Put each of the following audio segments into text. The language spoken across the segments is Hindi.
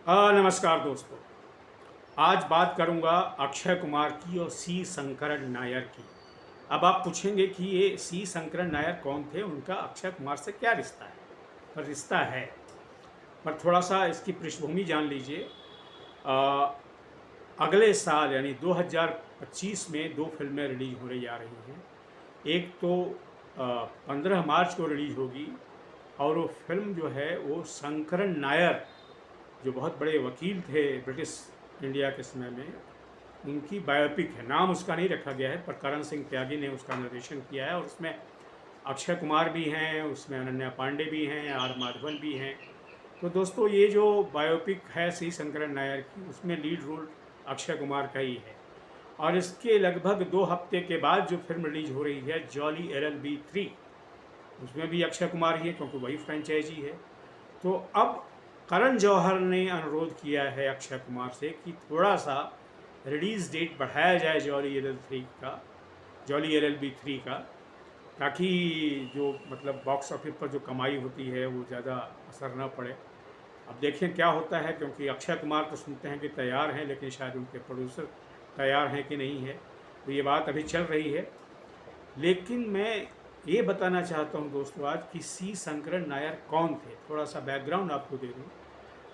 नमस्कार दोस्तों। आज बात करूंगा अक्षय कुमार की और सी शंकरन नायर की। अब आप पूछेंगे कि ये सी शंकरन नायर कौन थे, उनका अक्षय कुमार से क्या रिश्ता है। पर रिश्ता है, पर थोड़ा सा इसकी पृष्ठभूमि जान लीजिए। अ, अगले साल यानी 2025 में दो फिल्में रिलीज होने जा रही हैं। एक तो 15 मार्च को रिलीज होगी और वो फिल्म जो है वो शंकरन नायर, जो बहुत बड़े वकील थे ब्रिटिश इंडिया के समय में, उनकी बायोपिक है। नाम उसका नहीं रखा गया है, पर करण सिंह त्यागी ने उसका निर्देशन किया है और उसमें अक्षय कुमार भी हैं, उसमें अनन्या पांडे भी हैं, आर माधवन भी हैं। तो दोस्तों, ये जो बायोपिक है सी शंकरन नायर की, उसमें लीड रोल अक्षय कुमार का ही है। और इसके लगभग 2 हफ्ते के बाद जो फिल्म रिलीज हो रही है जॉली LLB 3, उसमें भी अक्षय कुमार ही है क्योंकि वही फ्रेंचाइजी है। तो अब करण जौहर ने अनुरोध किया है अक्षय कुमार से कि थोड़ा सा रिलीज़ डेट बढ़ाया जाए जॉली LLB 3 का, ताकि जो मतलब बॉक्स ऑफिस पर जो कमाई होती है वो ज़्यादा असर न पड़े। अब देखें क्या होता है, क्योंकि अक्षय कुमार तो सुनते हैं कि तैयार हैं, लेकिन शायद उनके प्रोड्यूसर तैयार हैं कि नहीं है, तो ये बात अभी चल रही है। लेकिन मैं ये बताना चाहता हूँ दोस्तों आज कि सी शंकरन नायर कौन थे। थोड़ा सा बैकग्राउंड आपको दे दूँ।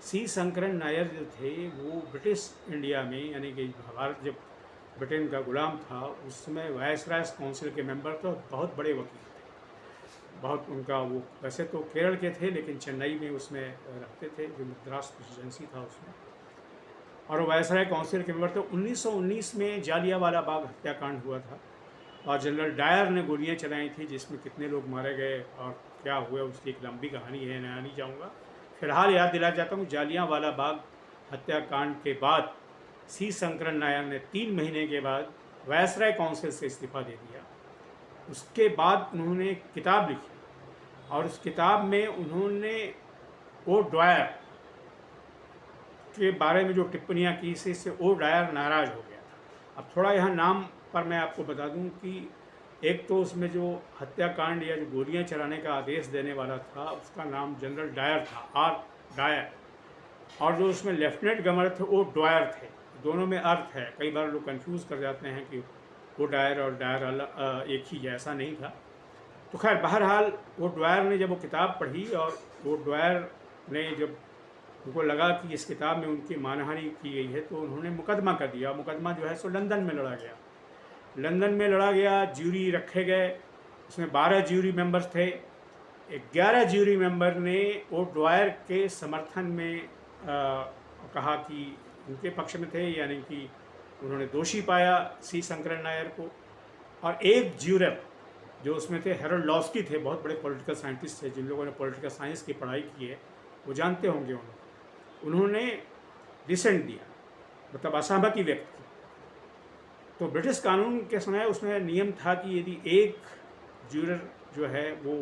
सी शंकरन नायर जो थे वो ब्रिटिश इंडिया में, यानी कि भारत जब ब्रिटेन का गुलाम था उस समय वायसराय काउंसिल के मेंबर थे और बहुत बड़े वकील थे। बहुत उनका वो वैसे तो केरल के थे, लेकिन चेन्नई में उसमें रहते थे, जो मद्रास प्रेसिडेंसी था उसमें, और वायसराय काउंसिल के मेंबर थे। 1919 में जालियांवाला बाग हत्याकांड हुआ था और जनरल डायर ने गोलियां चलाई थी, जिसमें कितने लोग मारे गए और क्या हुआ उसकी एक लंबी कहानी है, मैं नहीं जाऊँगा। फिलहाल याद दिला जाता हूँ, जालियांवाला बाग हत्याकांड के बाद सी शंकरन नायर ने 3 महीने के बाद वायसराय काउंसिल से इस्तीफा दे दिया। उसके बाद उन्होंने एक किताब लिखी और उस किताब में उन्होंने ओ ड्वायर के बारे में जो टिप्पणियाँ की, इससे ओ ड्वायर नाराज़ हो गया था। अब थोड़ा यहाँ नाम पर मैं आपको बता दूं कि एक तो उसमें जो हत्याकांड या जो गोलियां चलाने का आदेश देने वाला था उसका नाम जनरल डायर था, R डायर, और जो उसमें लेफ्टिनेंट गवर्नर थे वो ड्वायर थे। दोनों में अर्थ है, कई बार लोग कंफ्यूज कर जाते हैं कि वो डायर और डायर एक ही है, ऐसा नहीं था। तो खैर बहरहाल वो ड्वायर ने जब वो किताब पढ़ी और वो ड्वायर ने जब उनको लगा कि इस किताब में उनकी मानहानि की गई है, तो उन्होंने मुकदमा कर दिया। मुकदमा जो है सो लंदन में लड़ा गया। लंदन में लड़ा गया, ज्यूरी रखे गए, उसमें 12 ज्यूरी मेंबर्स थे। 11 ज्यूरी मेंबर ने वो ड्वायर के समर्थन में कहा कि उनके पक्ष में थे, यानी कि उन्होंने दोषी पाया सी शंकरन नायर को। और एक ज्यूरर जो उसमें थे, हेरोल्ड लॉस्की थे, बहुत बड़े पॉलिटिकल साइंटिस्ट थे, जिन लोगों ने पॉलिटिकल साइंस की पढ़ाई की है वो जानते होंगे। उन्होंने डिसेंट दिया, मतलब असहमति व्यक्त की। तो ब्रिटिश कानून के समय उसमें नियम था कि यदि एक ज्यूरर जो है वो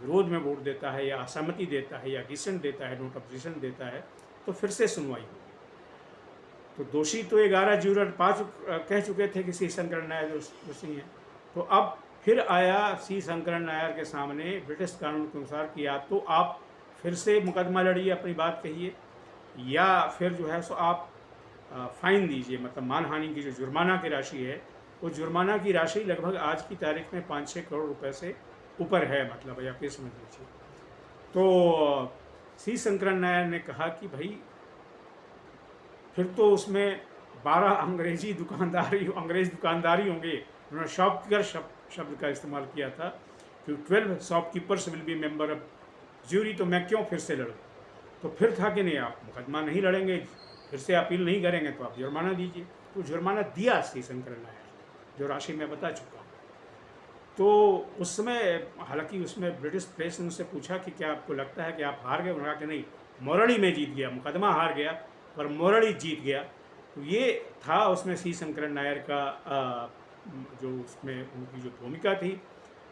विरोध में वोट देता है या असहमति देता है या डिसेंट देता है, नोट ऑफ डिसेंट देता है, तो फिर से सुनवाई होगी। तो दोषी तो 11 ज्यूरर कह चुके थे कि सी शंकरन नायर दोषी हैं। तो अब फिर आया सी शंकरन नायर के सामने ब्रिटिश कानून के अनुसार कि या तो आप फिर से मुकदमा लड़िए, अपनी बात कहिए, या फिर जो है सो आप फ़ाइन दीजिए, मतलब मानहानि की जो जुर्माना की राशि है, वो जुर्माना की राशि लगभग आज की तारीख में 5-6 करोड़ रुपए से ऊपर है, मतलब आप ये समझ लीजिए। तो सी शंकरन नायर ने कहा कि भाई फिर तो उसमें 12 अंग्रेज़ दुकानदारी होंगे। उन्होंने शॉपकीपर शब्द का इस्तेमाल किया था कि 12 shopkeepers will be member of jury, तो मैं क्यों फिर से लड़ूँ। तो फिर था कि नहीं, आप मुकदमा नहीं लड़ेंगे, फिर से अपील नहीं करेंगे, तो आप जुर्माना दीजिए। तो जुर्माना दिया सी शंकरन नायर, जो राशि मैं बता चुका हूँ। तो उस समय हालांकि उसमें ब्रिटिश प्रेस ने उनसे पूछा कि क्या आपको लगता है कि आप हार गए। उन्होंने कहा कि नहीं, मोरली में जीत गया, मुकदमा हार गया पर मोरली जीत गया। तो ये था उसमें सी शंकरन नायर का जो उसमें उनकी जो भूमिका थी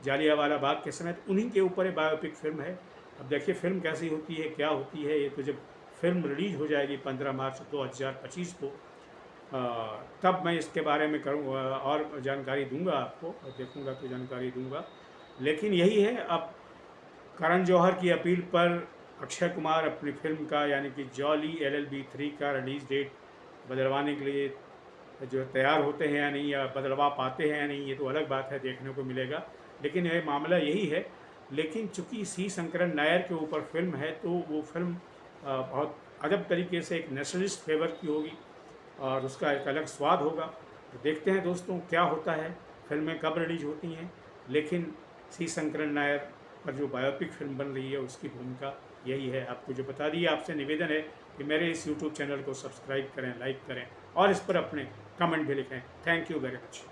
जालियांवाला बाग के समय। तो उन्हीं के ऊपर बायोपिक फिल्म है। अब देखिए फिल्म कैसी होती है, क्या होती है, ये तो जब फिल्म रिलीज हो जाएगी 15 मार्च 2025 को, तब मैं इसके बारे में करूँगा और जानकारी दूंगा आपको, और देखूंगा तो जानकारी दूंगा। लेकिन यही है, अब करण जौहर की अपील पर अक्षय कुमार अपनी फिल्म का यानी कि जॉली LLB 3 का रिलीज़ डेट बदलवाने के लिए जो तैयार होते हैं या नहीं, या बदलवा पाते हैं या नहीं, ये तो अलग बात है, देखने को मिलेगा। लेकिन ये मामला यही है। लेकिन चूँकि सी शंकरन नायर के ऊपर फिल्म है, तो वो फिल्म बहुत अजब तरीके से एक नेशनलिस्ट फेवर की होगी और उसका एक अलग स्वाद होगा। तो देखते हैं दोस्तों क्या होता है, फिल्में कब रिलीज होती हैं। लेकिन सी शंकरन नायर पर जो बायोपिक फिल्म बन रही है उसकी भूमिका यही है। आपको जो बता दिया, आपसे निवेदन है कि मेरे इस यूट्यूब चैनल को सब्सक्राइब करें, लाइक करें और इस पर अपने कमेंट भी लिखें। Thank you very much.